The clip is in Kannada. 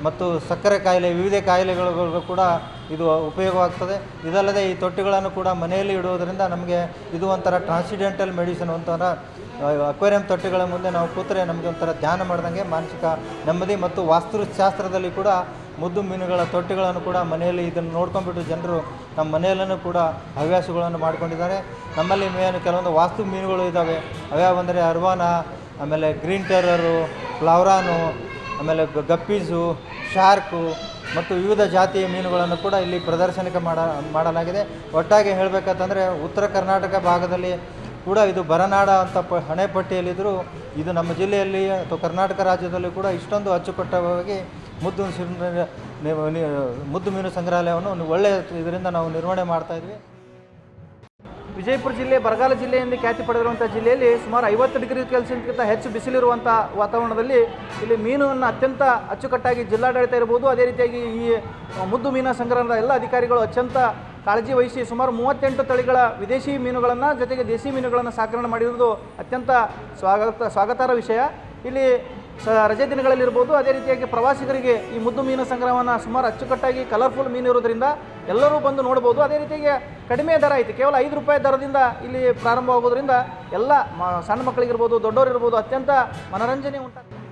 ಮತ್ತು ಸಕ್ಕರೆ ಕಾಯಿಲೆ, ವಿವಿಧ ಕಾಯಿಲೆಗಳಿಗೂ ಕೂಡ ಇದು ಉಪಯೋಗವಾಗ್ತದೆ. ಇದಲ್ಲದೆ ಈ ತೊಟ್ಟಿಗಳನ್ನು ಕೂಡ ಮನೆಯಲ್ಲಿ ಇಡುವುದರಿಂದ ನಮಗೆ ಇದು ಒಂಥರ ಟ್ರಾನ್ಸಿಡೆಂಟಲ್ ಮೆಡಿಸಿನ್, ಒಂಥರ ಅಕ್ವೇರಿಯಂ ತೊಟ್ಟಿಗಳ ಮುಂದೆ ನಾವು ಕೂತರೆ ನಮಗೆ ಒಂಥರ ಧ್ಯಾನ ಮಾಡ್ದಂಗೆ ಮಾನಸಿಕ ನೆಮ್ಮದಿ. ಮತ್ತು ವಾಸ್ತುಶಾಸ್ತ್ರದಲ್ಲಿ ಕೂಡ ಮುದ್ದು ಮೀನುಗಳ ತೊಟ್ಟಿಗಳನ್ನು ಕೂಡ ಮನೆಯಲ್ಲಿ ಇದನ್ನು ನೋಡ್ಕೊಂಡ್ಬಿಟ್ಟು ಜನರು ನಮ್ಮ ಮನೆಯಲ್ಲೂ ಕೂಡ ಹವ್ಯಾಸಗಳನ್ನು ಮಾಡ್ಕೊಂಡಿದ್ದಾರೆ. ನಮ್ಮಲ್ಲಿ ಕೆಲವೊಂದು ವಾಸ್ತು ಮೀನುಗಳು ಇದ್ದಾವೆ. ಅವ್ಯಾವಂದರೆ ಅರ್ವಾನ, ಆಮೇಲೆ ಗ್ರೀನ್ ಟೆರರು, ಫ್ಲವರಾನು, ಆಮೇಲೆ ಗಪ್ಪೀಸು, ಶಾರ್ಕು ಮತ್ತು ವಿವಿಧ ಜಾತಿಯ ಮೀನುಗಳನ್ನು ಕೂಡ ಇಲ್ಲಿ ಪ್ರದರ್ಶನಕ್ಕೆ ಮಾಡಲಾಗಿದೆ. ಒಟ್ಟಾಗಿ ಹೇಳಬೇಕಂತಂದರೆ ಉತ್ತರ ಕರ್ನಾಟಕ ಭಾಗದಲ್ಲಿ ಕೂಡ ಇದು ಬರನಾಡ ಅಂತ ಹಣೆಪಟ್ಟಿಯಲ್ಲಿದ್ದರೂ ಇದು ನಮ್ಮ ಜಿಲ್ಲೆಯಲ್ಲಿ ಅಥವಾ ಕರ್ನಾಟಕ ರಾಜ್ಯದಲ್ಲಿ ಕೂಡ ಇಷ್ಟೊಂದು ಅಚ್ಚುಕಟ್ಟವಾಗಿ ಮುದ್ದು ಮೀನು ಸಂಗ್ರಹಾಲಯವನ್ನು ಒಳ್ಳೆಯ ಇದರಿಂದ ನಾವು ನಿರ್ವಹಣೆ ಮಾಡ್ತಾಯಿದ್ವಿ. ವಿಜಯಪುರ ಜಿಲ್ಲೆ ಬರಗಾಲ ಜಿಲ್ಲೆ ಎಂದು ಖ್ಯಾತಿ ಪಡೆದಿರುವಂಥ ಜಿಲ್ಲೆಯಲ್ಲಿ ಸುಮಾರು 50 ಡಿಗ್ರಿ ಸೆಲ್ಸಿಯಸ್ಗಿಂತ ಹೆಚ್ಚು ಬಿಸಿಲಿರುವಂಥ ವಾತಾವರಣದಲ್ಲಿ ಇಲ್ಲಿ ಮೀನನ್ನು ಅತ್ಯಂತ ಅಚ್ಚುಕಟ್ಟಾಗಿ ಜಿಲ್ಲಾಡಳಿತ ಇರ್ಬೋದು, ಅದೇ ರೀತಿಯಾಗಿ ಈ ಮುದ್ದು ಮೀನು ಸಂಗ್ರಹದ ಎಲ್ಲ ಅಧಿಕಾರಿಗಳು ಅತ್ಯಂತ ಕಾಳಜಿ ವಹಿಸಿ ಸುಮಾರು 38 ತಳಿಗಳ ವಿದೇಶಿ ಮೀನುಗಳನ್ನು ಜೊತೆಗೆ ದೇಶಿ ಮೀನುಗಳನ್ನು ಸಾಕಣೆ ಮಾಡಿರುವುದು ಅತ್ಯಂತ ಸ್ವಾಗತಾರ್ಹ ವಿಷಯ. ಇಲ್ಲಿ ರಜೆ ದಿನಗಳಲ್ಲಿರ್ಬೋದು, ಅದೇ ರೀತಿಯಾಗಿ ಪ್ರವಾಸಿಗರಿಗೆ ಈ ಮುದ್ದು ಮೀನು ಸಂಗ್ರಹವನ್ನು ಸುಮಾರು ಅಚ್ಚುಕಟ್ಟಾಗಿ ಕಲರ್ಫುಲ್ ಮೀನು ಇರೋದ್ರಿಂದ ಎಲ್ಲರೂ ಬಂದು ನೋಡ್ಬೋದು. ಅದೇ ರೀತಿಯಾಗಿ ಕಡಿಮೆ ದರ ಐತಿ, ಕೇವಲ 5 ರೂಪಾಯಿ ದರದಿಂದ ಇಲ್ಲಿ ಪ್ರಾರಂಭವಾಗೋದ್ರಿಂದ ಎಲ್ಲ ಸಣ್ಣ ಮಕ್ಕಳಿಗಿರ್ಬೋದು, ದೊಡ್ಡವರಿರ್ಬೋದು ಅತ್ಯಂತ ಮನೋರಂಜನೆ ಉಂಟಾಗ್ತದೆ.